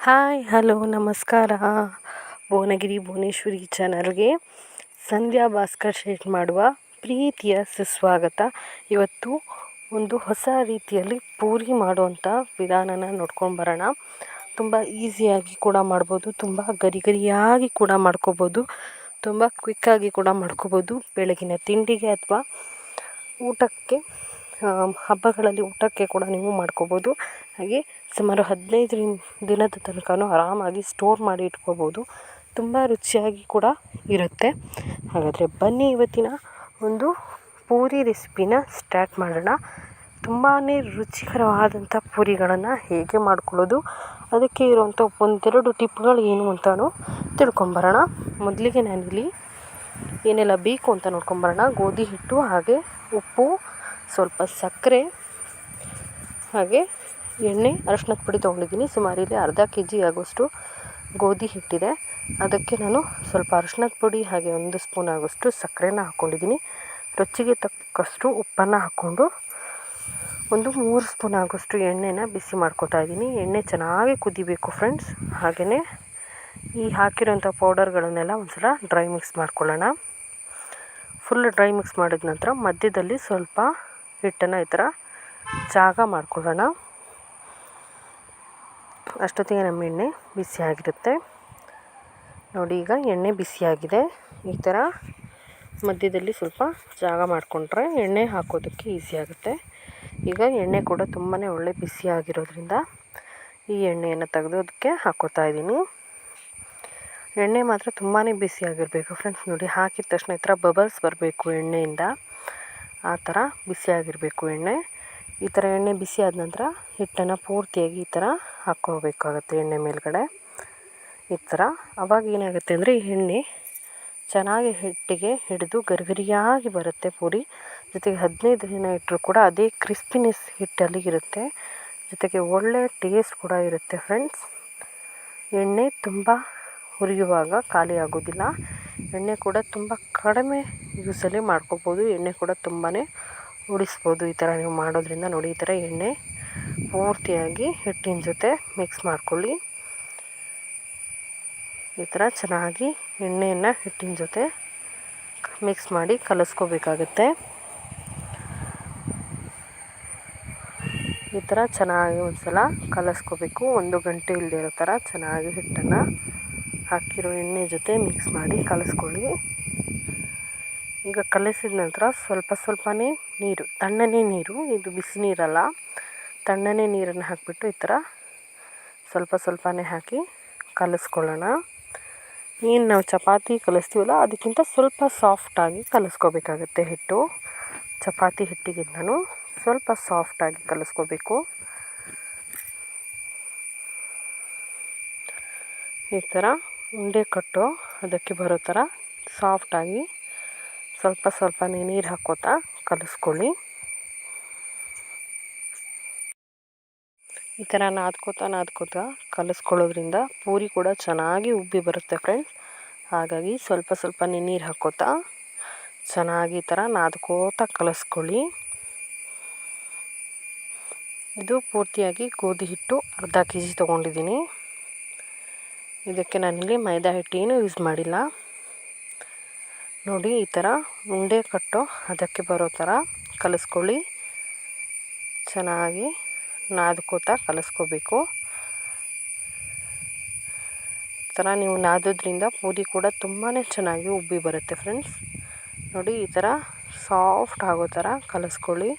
Hi hello ನಮಸ್ಕಾರ. ಭುವನಗಿರಿ ಭುವನೇಶ್ವರಿ ಚಾನಲ್ಗೆ ಸಂಧ್ಯಾ ಭಾಸ್ಕರ್ ಶೇಟ್ ಮಾಡುವ ಪ್ರೀತಿಯ ಸುಸ್ವಾಗತ. ಇವತ್ತು ಒಂದು ಹೊಸ ರೀತಿಯಲ್ಲಿ ಪೂರಿ ಮಾಡುವಂಥ ವಿಧಾನನ ನೋಡ್ಕೊಂಡು ಬರೋಣ. ತುಂಬ ಈಸಿಯಾಗಿ ಕೂಡ ಮಾಡ್ಬೋದು, ತುಂಬ ಗರಿಗರಿಯಾಗಿ ಕೂಡ ಮಾಡ್ಕೋಬೋದು, ತುಂಬ ಕ್ವಿಕ್ಕಾಗಿ ಕೂಡ ಮಾಡ್ಕೋಬೋದು. ಬೆಳಗಿನ ತಿಂಡಿಗೆ ಅಥವಾ ಊಟಕ್ಕೆ, ಹಬ್ಬಗಳಲ್ಲಿ ಊಟಕ್ಕೆ ಕೂಡ ನೀವು ಮಾಡ್ಕೋಬೋದು. ಹಾಗೆ ಸುಮಾರು 15 ದಿನದ ತನಕನೂ ಆರಾಮಾಗಿ ಸ್ಟೋರ್ ಮಾಡಿ ಇಟ್ಕೋಬೋದು. ತುಂಬ ರುಚಿಯಾಗಿ ಕೂಡ ಇರುತ್ತೆ. ಹಾಗಾದರೆ ಬನ್ನಿ ಇವತ್ತಿನ ಒಂದು ಪೂರಿ ರೆಸಿಪಿನ ಸ್ಟಾರ್ಟ್ ಮಾಡೋಣ. ತುಂಬಾ ರುಚಿಕರವಾದಂಥ ಪೂರಿಗಳನ್ನು ಹೇಗೆ ಮಾಡ್ಕೊಳ್ಳೋದು, ಅದಕ್ಕೆ ಇರುವಂಥ ಒಂದೆರಡು ಟಿಪ್ಗಳು ಏನು ಅಂತಲೂ ತಿಳ್ಕೊಂಬರೋಣ. ಮೊದಲಿಗೆ ನಾನಿಲ್ಲಿ ಏನೆಲ್ಲ ಬೇಕು ಅಂತ ನೋಡ್ಕೊಂಬರೋಣ. ಗೋಧಿ ಹಿಟ್ಟು, ಹಾಗೆ ಉಪ್ಪು, ಸ್ವಲ್ಪ ಸಕ್ಕರೆ, ಹಾಗೆ ಎಣ್ಣೆ, ಅರಶಿನದ ಪುಡಿ ತೊಗೊಂಡಿದ್ದೀನಿ. ಸುಮಾರು ಇಲ್ಲಿ ಅರ್ಧ kg ಆಗೋಷ್ಟು ಗೋಧಿ ಹಿಟ್ಟಿದೆ. ಅದಕ್ಕೆ ನಾನು ಸ್ವಲ್ಪ ಅರಶಿನದ ಪುಡಿ ಹಾಗೆ 1 ಸ್ಪೂನ್ ಆಗೋಷ್ಟು ಸಕ್ಕರೆನ ಹಾಕ್ಕೊಂಡಿದ್ದೀನಿ. ರುಚಿಗೆ ತಕ್ಕಷ್ಟು ಉಪ್ಪನ್ನು ಹಾಕ್ಕೊಂಡು ಒಂದು 3 ಸ್ಪೂನ್ ಆಗೋಷ್ಟು ಎಣ್ಣೆನ ಬಿಸಿ ಮಾಡ್ಕೊತಾ ಇದ್ದೀನಿ. ಎಣ್ಣೆ ಚೆನ್ನಾಗಿ ಕುದಿಬೇಕು ಫ್ರೆಂಡ್ಸ್. ಹಾಗೆಯೇ ಈ ಹಾಕಿರೋಂಥ ಪೌಡರ್ಗಳನ್ನೆಲ್ಲ ಒಂದು ಸಲ ಡ್ರೈ ಮಿಕ್ಸ್ ಮಾಡ್ಕೊಳ್ಳೋಣ. ಫುಲ್ ಡ್ರೈ ಮಿಕ್ಸ್ ಮಾಡಿದ ನಂತರ ಮಧ್ಯದಲ್ಲಿ ಸ್ವಲ್ಪ ಹಿಟ್ಟನ್ನು ಈ ಥರ ಜಾಗ ಮಾಡ್ಕೊಳ್ಳೋಣ. ಅಷ್ಟೊತ್ತಿಗೆ ನಮ್ಮ ಎಣ್ಣೆ ಬಿಸಿಯಾಗಿರುತ್ತೆ ನೋಡಿ. ಈಗ ಎಣ್ಣೆ ಬಿಸಿಯಾಗಿದೆ. ಈ ಥರ ಮಧ್ಯದಲ್ಲಿ ಸ್ವಲ್ಪ ಜಾಗ ಮಾಡಿಕೊಂಡ್ರೆ ಎಣ್ಣೆ ಹಾಕೋದಕ್ಕೆ ಈಸಿ ಆಗುತ್ತೆ. ಈಗ ಎಣ್ಣೆ ಕೂಡ ತುಂಬಾ ಒಳ್ಳೆ ಬಿಸಿಯಾಗಿರೋದ್ರಿಂದ ಈ ಎಣ್ಣೆಯನ್ನು ತೆಗೆದು ಅದಕ್ಕೆ ಹಾಕೋತಾ ಇದ್ದೀನಿ. ಎಣ್ಣೆ ಮಾತ್ರ ತುಂಬಾ ಬಿಸಿಯಾಗಿರಬೇಕು ಫ್ರೆಂಡ್ಸ್. ನೋಡಿ, ಹಾಕಿದ ತಕ್ಷಣ ಈ ಥರ ಬಬಲ್ಸ್ ಬರಬೇಕು ಎಣ್ಣೆಯಿಂದ, ಆ ಥರ ಬಿಸಿಯಾಗಿರಬೇಕು ಎಣ್ಣೆ. ಈ ಥರ ಎಣ್ಣೆ ಬಿಸಿ ಆದ ನಂತರ ಹಿಟ್ಟನ್ನು ಪೂರ್ತಿಯಾಗಿ ಈ ಥರ ಹಾಕ್ಕೋಬೇಕಾಗತ್ತೆ ಎಣ್ಣೆ ಮೇಲ್ಗಡೆ. ಈ ಥರ ಆವಾಗ ಏನಾಗುತ್ತೆ ಅಂದರೆ ಈ ಎಣ್ಣೆ ಚೆನ್ನಾಗಿ ಹಿಟ್ಟಿಗೆ ಹಿಡಿದು ಗರಿಗರಿಯಾಗಿ ಬರುತ್ತೆ ಪೂರಿ. ಜೊತೆಗೆ 15 ದಿನ ಇಟ್ಟರೂ ಕೂಡ ಅದೇ ಕ್ರಿಸ್ಪಿನೆಸ್ ಹಿಟ್ಟಲ್ಲಿ ಇರುತ್ತೆ. ಜೊತೆಗೆ ಒಳ್ಳೆ ಟೇಸ್ಟ್ ಕೂಡ ಇರುತ್ತೆ ಫ್ರೆಂಡ್ಸ್. ಎಣ್ಣೆ ತುಂಬ ಹುರಿಯುವಾಗ ಖಾಲಿ ಆಗೋದಿಲ್ಲ. ಎಣ್ಣೆ ಕೂಡ ತುಂಬ ಕಡಿಮೆ ಯೂಸಲ್ಲಿ ಮಾಡ್ಕೋಬೋದು. ಎಣ್ಣೆ ಕೂಡ ತುಂಬಾ ಉಳಿಸ್ಬೋದು ಈ ಥರ ನೀವು ಮಾಡೋದ್ರಿಂದ. ನೋಡಿ, ಈ ಥರ ಎಣ್ಣೆ ಪೂರ್ತಿಯಾಗಿ ಹಿಟ್ಟಿನ ಜೊತೆ ಮಿಕ್ಸ್ ಮಾಡ್ಕೊಳ್ಳಿ. ಈ ಥರ ಚೆನ್ನಾಗಿ ಎಣ್ಣೆಯನ್ನು ಹಿಟ್ಟಿನ ಜೊತೆ ಮಿಕ್ಸ್ ಮಾಡಿ ಕಲಿಸ್ಕೋಬೇಕಾಗತ್ತೆ. ಈ ಥರ ಚೆನ್ನಾಗಿ ಒಂದು ಸಲ ಕಲಿಸ್ಕೋಬೇಕು. 1 ಗಂಟೆ ಇಲ್ಲದೆ ಇರೋ ಥರ ಚೆನ್ನಾಗಿ ಹಿಟ್ಟನ್ನು ಹಾಕಿರೋ ಎಣ್ಣೆ ಜೊತೆ ಮಿಕ್ಸ್ ಮಾಡಿ ಕಲಿಸ್ಕೊಳ್ಳಿ. ಈಗ ಕಲಿಸಿದ ನಂತರ ಸ್ವಲ್ಪನೇ ನೀರು, ತಣ್ಣನೆ ನೀರು, ಇದು ಬಿಸಿ ನೀರಲ್ಲ, ತಣ್ಣನೆ ನೀರನ್ನು ಹಾಕಿಬಿಟ್ಟು ಈ ಥರ ಸ್ವಲ್ಪನೇ ಹಾಕಿ ಕಲಿಸ್ಕೊಳ್ಳೋಣ. ಏನು ನಾವು ಚಪಾತಿ ಕಲಿಸ್ತೀವಲ್ಲ ಅದಕ್ಕಿಂತ ಸ್ವಲ್ಪ ಸಾಫ್ಟಾಗಿ ಕಲಿಸ್ಕೋಬೇಕಾಗತ್ತೆ ಹಿಟ್ಟು. ಚಪಾತಿ ಹಿಟ್ಟಿಗಿಂತನೂ ಸ್ವಲ್ಪ ಸಾಫ್ಟಾಗಿ ಕಲಿಸ್ಕೋಬೇಕು. ಈ ಥರ ಉಂಡೆ ಕಟ್ಟೋ ಅದಕ್ಕೆ ಬರೋ ಥರ ಸಾಫ್ಟಾಗಿ ಸ್ವಲ್ಪನೇ ನೀರು ಹಾಕೋತಾ ಕಲಿಸ್ಕೊಳ್ಳಿ. ಈ ಥರ ನಾದ್ಕೋತಾ ಕಲಿಸ್ಕೊಳ್ಳೋದ್ರಿಂದ ಪೂರಿ ಕೂಡ ಚೆನ್ನಾಗಿ ಉಬ್ಬಿ ಬರುತ್ತೆ ಫ್ರೆಂಡ್ಸ್. ಹಾಗಾಗಿ ಸ್ವಲ್ಪನೇ ನೀರು ಹಾಕೋತಾ ಚೆನ್ನಾಗಿ ಈ ಥರ ನಾದ್ಕೋತಾ ಕಲಿಸ್ಕೊಳ್ಳಿ. ಇದು ಪೂರ್ತಿಯಾಗಿ ಗೋಧಿ ಹಿಟ್ಟು ಅರ್ಧ kg ತೊಗೊಂಡಿದ್ದೀನಿ. ಇದಕ್ಕೆ ನಾನಿಲ್ಲಿ ಮೈದಾ ಹಿಟ್ಟೇನು ಯೂಸ್ ಮಾಡಿಲ್ಲ. ನೋಡಿ, ಈ ಥರ ಉಂಡೆ ಕಟ್ಟೋ ಅದಕ್ಕೆ ಬರೋ ಥರ ಕಲಿಸ್ಕೊಳ್ಳಿ. ಚೆನ್ನಾಗಿ ನಾದ್ಕೋತಾ ಕಲಿಸ್ಕೋಬೇಕು. ಈ ಥರ ನೀವು ನಾದೋದ್ರಿಂದ ಪೂರಿ ಕೂಡ ತುಂಬಾ ಚೆನ್ನಾಗಿ ಉಬ್ಬಿ ಬರುತ್ತೆ ಫ್ರೆಂಡ್ಸ್. ನೋಡಿ, ಈ ಥರ ಸಾಫ್ಟ್ ಆಗೋ ಥರ ಕಲಿಸ್ಕೊಳ್ಳಿ.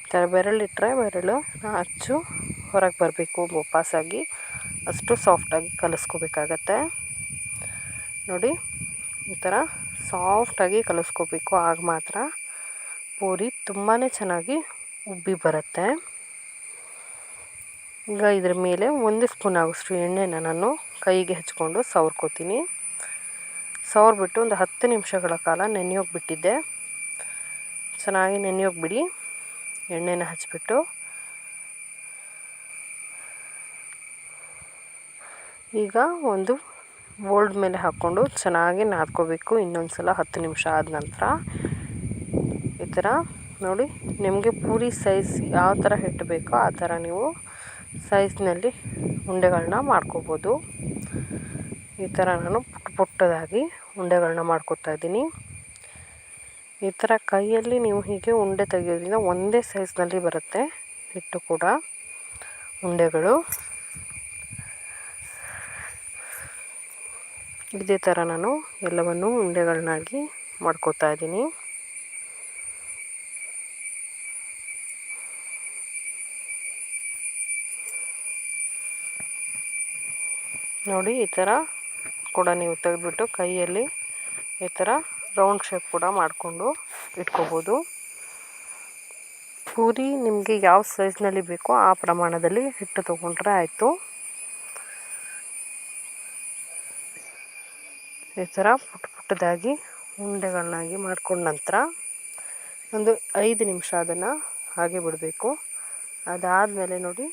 ಈ ಥರ ಬೆರಳಿಟ್ಟರೆ ಬೆರಳು ಅಚ್ಚು ಹೊರಗೆ ಬರಬೇಕು ವಾಪಸ್ಸಾಗಿ, ಅಷ್ಟು ಸಾಫ್ಟಾಗಿ ಕಲಿಸ್ಕೋಬೇಕಾಗತ್ತೆ. ನೋಡಿ, ಈ ಥರ ಸಾಫ್ಟಾಗಿ ಕಲಿಸ್ಕೋಬೇಕು. ಆಗ ಮಾತ್ರ ಪೂರಿ ತುಂಬಾ ಚೆನ್ನಾಗಿ ಉಬ್ಬಿ ಬರುತ್ತೆ. ಈಗ ಇದ್ರ ಮೇಲೆ 1 ಸ್ಪೂನ್ ಆಗೋಷ್ಟು ಎಣ್ಣೆನ ನಾನು ಕೈಗೆ ಹಚ್ಕೊಂಡು ಸವರ್ಕೋತೀನಿ. ಸವರ್ಬಿಟ್ಟು ಒಂದು 10 ನಿಮಿಷಗಳ ಕಾಲ ನೆನೆಯೋಗಿ ಬಿಟ್ಟಿದ್ದೆ. ಚೆನ್ನಾಗಿ ನೆನೆಯೋಗಿ ಬಿಡಿ. ಎಣ್ಣೆನ ಹಚ್ಬಿಟ್ಟು ಈಗ ಒಂದು ಬೋಲ್ಡ್ ಮೇಲೆ ಹಾಕ್ಕೊಂಡು ಚೆನ್ನಾಗಿ ನಾದ್ಕೋಬೇಕು. ಇನ್ನೊಂದು ಸಲ 10 ನಿಮಿಷ ಆದ ನಂತರ ಈ ಥರ ನೋಡಿ, ನಿಮಗೆ ಪೂರಿ ಸೈಜ್ ಯಾವ ಥರ ಹಿಟ್ಟು ಬೇಕೋ ಆ ಥರ ನೀವು ಸೈಜ್ನಲ್ಲಿ ಉಂಡೆಗಳನ್ನ ಮಾಡ್ಕೋಬೋದು. ಈ ಥರ ನಾನು ಪುಟ್ಟದಾಗಿ ಉಂಡೆಗಳನ್ನ ಮಾಡ್ಕೊತಾ ಇದ್ದೀನಿ. ಈ ಥರ ಕೈಯಲ್ಲಿ ನೀವು ಹೀಗೆ ಉಂಡೆ ತೆಗೆಯೋದ್ರಿಂದ ಒಂದೇ ಸೈಜ್ನಲ್ಲಿ ಬರುತ್ತೆ ಹಿಟ್ಟು ಕೂಡ ಉಂಡೆಗಳು. ಇದೇ ಥರ ನಾನು ಎಲ್ಲವನ್ನು ಉಂಡೆಗಳನ್ನಾಗಿ ಮಾಡ್ಕೊತಾ ಇದ್ದೀನಿ. ನೋಡಿ, ಈ ಥರ ಕೂಡ ನೀವು ತೆಗೆದ್ಬಿಟ್ಟು ಕೈಯಲ್ಲಿ ಈ ಥರ ರೌಂಡ್ ಶೇಪ್ ಕೂಡ ಮಾಡಿಕೊಂಡು ಇಟ್ಕೋಬೋದು. ಪೂರಿ ನಿಮಗೆ ಯಾವ ಸೈಜ್ನಲ್ಲಿ ಬೇಕೋ ಆ ಪ್ರಮಾಣದಲ್ಲಿ ಹಿಟ್ಟು ತೊಗೊಂಡ್ರೆ ಆಯಿತು. ಈ ಥರ ಪುಟ್ಟದಾಗಿ ಉಂಡೆಗಳನ್ನಾಗಿ ಮಾಡ್ಕೊಂಡ ನಂತರ ಒಂದು 5 ನಿಮಿಷ ಅದನ್ನು ಹಾಗೆ ಬಿಡಬೇಕು. ಅದಾದಮೇಲೆ ನೋಡಿ,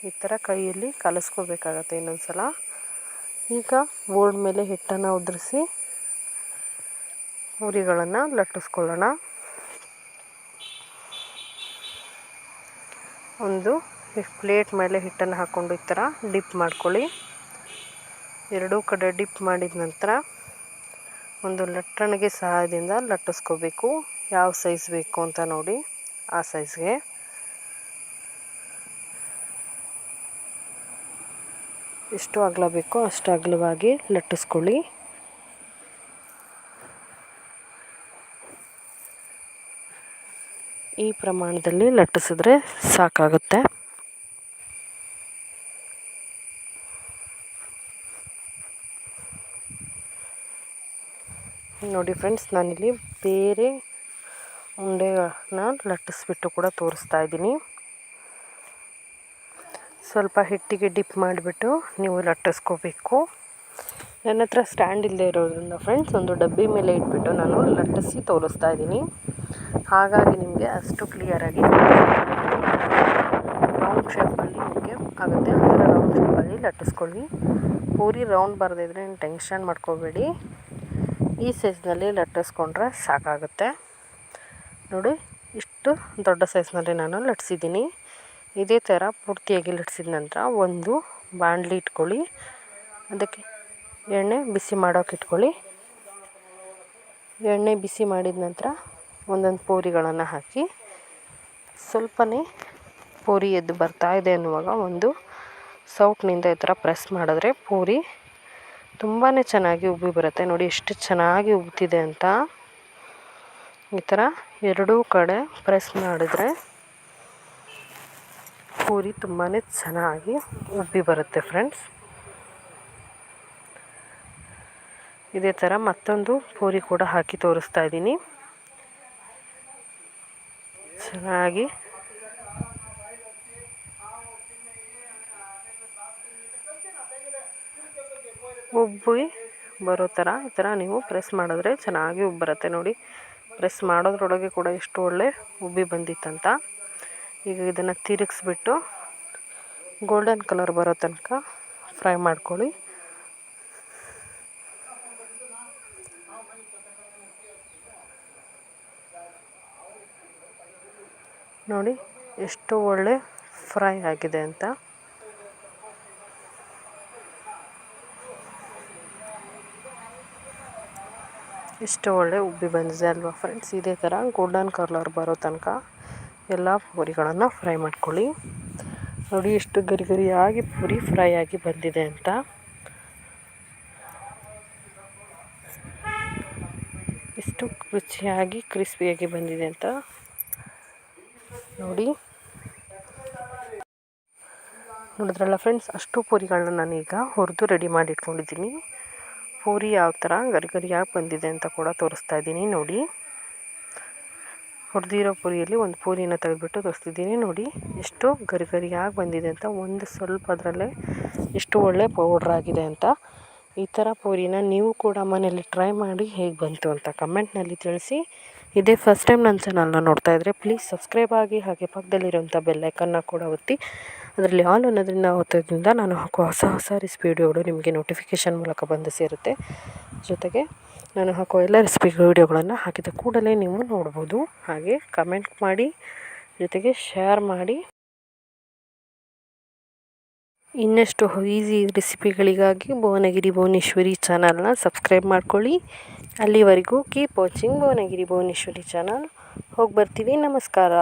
ಈ ಥರ ಕೈಯಲ್ಲಿ ಕಲಿಸ್ಕೋಬೇಕಾಗತ್ತೆ ಇನ್ನೊಂದು ಸಲ. ಈಗ ಬೋರ್ಡ್ ಮೇಲೆ ಹಿಟ್ಟನ್ನು ಉದುರಿಸಿ ಪೂರಿಗಳನ್ನು ಲಟ್ಟಿಸ್ಕೊಳ್ಳೋಣ. ಒಂದು ಪ್ಲೇಟ್ ಮೇಲೆ ಹಿಟ್ಟನ್ನು ಹಾಕ್ಕೊಂಡು ಈ ಥರ ಡಿಪ್ ಮಾಡ್ಕೊಳ್ಳಿ. ಎರಡೂ ಕಡೆ ಡಿಪ್ ಮಾಡಿದ ನಂತರ ಒಂದು ಲಟ್ಟಣಿಗೆ ಸಹಾಯದಿಂದ ಲಟ್ಟಿಸ್ಕೋಬೇಕು. ಯಾವ ಸೈಜ್ ಬೇಕು ಅಂತ ನೋಡಿ ಆ ಸೈಜ್ಗೆ. ಎಷ್ಟು ಅಗಲ ಬೇಕೋ ಅಷ್ಟು ಅಗಲವಾಗಿ ಲಟ್ಟಿಸ್ಕೊಳ್ಳಿ. ಈ ಪ್ರಮಾಣದಲ್ಲಿ ಲಟ್ಟಿಸಿದ್ರೆ ಸಾಕಾಗುತ್ತೆ. ನೋಡಿ ಫ್ರೆಂಡ್ಸ್, ನಾನಿಲ್ಲಿ ಬೇರೆ ಉಂಡೆಗಳನ್ನ ಲಟ್ಟಿಸ್ಬಿಟ್ಟು ಕೂಡ ತೋರಿಸ್ತಾ ಇದ್ದೀನಿ. ಸ್ವಲ್ಪ ಹಿಟ್ಟಿಗೆ ಡಿಪ್ ಮಾಡಿಬಿಟ್ಟು ನೀವು ಲಟ್ಟಿಸ್ಕೋಬೇಕು. ನನ್ನ ಹತ್ರ ಸ್ಟ್ಯಾಂಡ್ ಇಲ್ಲದೆ ಇರೋದ್ರಿಂದ ಫ್ರೆಂಡ್ಸ್ ಒಂದು ಡಬ್ಬಿ ಮೇಲೆ ಇಟ್ಬಿಟ್ಟು ನಾನು ಲಟ್ಟಿಸಿ ತೋರಿಸ್ತಾ ಇದ್ದೀನಿ. ಹಾಗಾಗಿ ನಿಮಗೆ ಅಷ್ಟು ಕ್ಲಿಯರಾಗಿ ರೌಂಡ್ ಶೇಪಲ್ಲಿ ನಿಮಗೆ ಆಗುತ್ತೆ. ಆ ಥರ ರೌಂಡ್ ಶೇಪಲ್ಲಿ ಲಟ್ಟಿಸ್ಕೊಳ್ಳಿ. ಪೂರಿ ರೌಂಡ್ ಬರದಿದ್ರೆ ನೀವು ಟೆನ್ಷನ್ ಮಾಡ್ಕೋಬೇಡಿ. ಈ ಸೈಜ್ನಲ್ಲಿ ಲಟ್ಟಿಸ್ಕೊಂಡ್ರೆ ಸಾಕಾಗುತ್ತೆ. ನೋಡಿ, ಇಷ್ಟು ದೊಡ್ಡ ಸೈಜ್ನಲ್ಲಿ ನಾನು ಲಟ್ಟಿಸಿದ್ದೀನಿ. ಇದೇ ಥರ ಪೂರ್ತಿಯಾಗಿ ಲಟ್ಟಿಸಿದ ನಂತರ ಒಂದು ಬಾಣಲಿ ಇಟ್ಕೊಳ್ಳಿ. ಅದಕ್ಕೆ ಎಣ್ಣೆ ಬಿಸಿ ಮಾಡೋಕೆ ಇಟ್ಕೊಳ್ಳಿ. ಎಣ್ಣೆ ಬಿಸಿ ಮಾಡಿದ ನಂತರ ಒಂದೊಂದು ಪೂರಿಗಳನ್ನು ಹಾಕಿ ಸ್ವಲ್ಪನೇ ಪೂರಿ ಎದ್ದು ಬರ್ತಾ ಇದೆ ಅನ್ನುವಾಗ ಒಂದು ಸೌಟ್ನಿಂದ ಈ ಥರ ಪ್ರೆಸ್ ಮಾಡಿದ್ರೆ ಪೂರಿ ತುಂಬಾ ಚೆನ್ನಾಗಿ ಉಬ್ಬಿ ಬರುತ್ತೆ. ನೋಡಿ ಎಷ್ಟು ಚೆನ್ನಾಗಿ ಉಬ್ತಿದೆ ಅಂತ. ಈ ಥರ ಎರಡೂ ಕಡೆ ಪ್ರೆಸ್ ಮಾಡಿದ್ರೆ ಪೂರಿ ತುಂಬಾ ಚೆನ್ನಾಗಿ ಉಬ್ಬಿ ಬರುತ್ತೆ ಫ್ರೆಂಡ್ಸ್. ಇದೇ ಥರ ಮತ್ತೊಂದು ಪೂರಿ ಕೂಡ ಹಾಕಿ ತೋರಿಸ್ತಾ ಇದ್ದೀನಿ. ಚೆನ್ನಾಗಿ ಉಬ್ಬಿ ಬರೋ ಥರ ಈ ಥರ ನೀವು ಪ್ರೆಸ್ ಮಾಡಿದ್ರೆ ಚೆನ್ನಾಗಿ ಉಬ್ಬಿ ಬರುತ್ತೆ. ನೋಡಿ, ಪ್ರೆಸ್ ಮಾಡೋದ್ರೊಳಗೆ ಕೂಡ ಎಷ್ಟು ಒಳ್ಳೆ ಉಬ್ಬಿ ಬಂದಿತ್ತಂತ. ಈಗ ಇದನ್ನು ತಿರುಗಿಸ್ಬಿಟ್ಟು ಗೋಲ್ಡನ್ ಕಲರ್ ಬರೋ ತನಕ ಫ್ರೈ ಮಾಡ್ಕೊಳ್ಳಿ. ನೋಡಿ ಎಷ್ಟು ಒಳ್ಳೆ ಫ್ರೈ ಆಗಿದೆ ಅಂತ. ಎಷ್ಟು ಒಳ್ಳೆ ಉಬ್ಬಿ ಬಂದಿದೆ ಅಲ್ವಾ ಫ್ರೆಂಡ್ಸ್. ಇದೇ ಥರ ಗೋಲ್ಡನ್ ಕಲರ್ ಬರೋ ತನಕ ಎಲ್ಲ ಪೂರಿಗಳನ್ನು ಫ್ರೈ ಮಾಡ್ಕೊಳ್ಳಿ. ನೋಡಿ ಎಷ್ಟು ಗರಿ ಗರಿಯಾಗಿ ಪೂರಿ ಫ್ರೈ ಆಗಿ ಬಂದಿದೆ ಅಂತ. ಎಷ್ಟು ರುಚಿಯಾಗಿ ಕ್ರಿಸ್ಪಿಯಾಗಿ ಬಂದಿದೆ ಅಂತ ನೋಡಿ. ನೋಡಿದ್ರಲ್ಲ ಫ್ರೆಂಡ್ಸ್, ಅಷ್ಟು ಪೂರಿಗಳನ್ನ ನಾನೀಗ ಹುರಿದು ರೆಡಿ ಮಾಡಿ ಇಟ್ಕೊಂಡಿದ್ದೀನಿ. ಪೂರಿ ಯಾವ ಥರ ಗರಿ ಗರಿಯಾಗಿ ಬಂದಿದೆ ಅಂತ ಕೂಡ ತೋರಿಸ್ತಾ ಇದ್ದೀನಿ. ನೋಡಿ, ಹುರಿದಿರೋ ಪೂರಿಯಲ್ಲಿ ಒಂದು ಪೂರಿನ ತೆಗೆದುಬಿಟ್ಟು ತೋರಿಸ್ತಿದ್ದೀನಿ. ನೋಡಿ ಎಷ್ಟು ಗರಿ ಗರಿಯಾಗಿ ಬಂದಿದೆ ಅಂತ. ಒಂದು ಸ್ವಲ್ಪ ಅದರಲ್ಲೇ ಎಷ್ಟು ಒಳ್ಳೆ ಪೌಡ್ರ್ ಆಗಿದೆ ಅಂತ. ಈ ಥರ ಪೂರಿನ ನೀವು ಕೂಡ ಮನೆಯಲ್ಲಿ ಟ್ರೈ ಮಾಡಿ ಹೇಗೆ ಬಂತು ಅಂತ ಕಮೆಂಟ್ನಲ್ಲಿ ತಿಳಿಸಿ. ಇದೇ ಫಸ್ಟ್ ಟೈಮ್ ನನ್ನ ಚಾನಲ್ನ ನೋಡ್ತಾ ಇದ್ದರೆ ಪ್ಲೀಸ್ ಸಬ್ಸ್ಕ್ರೈಬ್ ಆಗಿ, ಹಾಗೆ ಪಕ್ಕದಲ್ಲಿರೋಂಥ ಬೆಲ್ಲೈಕನ್ನ ಕೂಡ ಒತ್ತಿ. ಅದರಲ್ಲಿ ಆಲ್ ಅನ್ನೋದರಿಂದ ಒತ್ತೋದ್ರಿಂದ ನಾನು ಹಾಕೋ ಹೊಸ ಹೊಸ ರೆಸಿಪಿ ವಿಡಿಯೋಗಳು ನಿಮಗೆ ನೋಟಿಫಿಕೇಷನ್ ಮೂಲಕ ಬಂದು ಸೇರುತ್ತೆ. ಜೊತೆಗೆ ನಾನು ಹಾಕೋ ಎಲ್ಲ ರೆಸಿಪಿ ವಿಡಿಯೋಗಳನ್ನು ಹಾಕಿದ ಕೂಡಲೇ ನೀವು ನೋಡ್ಬೋದು. ಹಾಗೆ ಕಮೆಂಟ್ ಮಾಡಿ, ಜೊತೆಗೆ ಶೇರ್ ಮಾಡಿ. ಇನ್ನಷ್ಟು ಈಸಿ ರೆಸಿಪಿಗಳಿಗಾಗಿ ಭುವನಗಿರಿ ಭುವನೇಶ್ವರಿ ಚಾನಲ್ನ ಸಬ್ಸ್ಕ್ರೈಬ್ ಮಾಡ್ಕೊಳ್ಳಿ. ಅಲ್ಲಿವರೆಗೂ keep watching Bhuvanagiri Bhuvaneshwari channel. ಹೋಗಿ ಬರ್ತೀವಿ. ನಮಸ್ಕಾರ.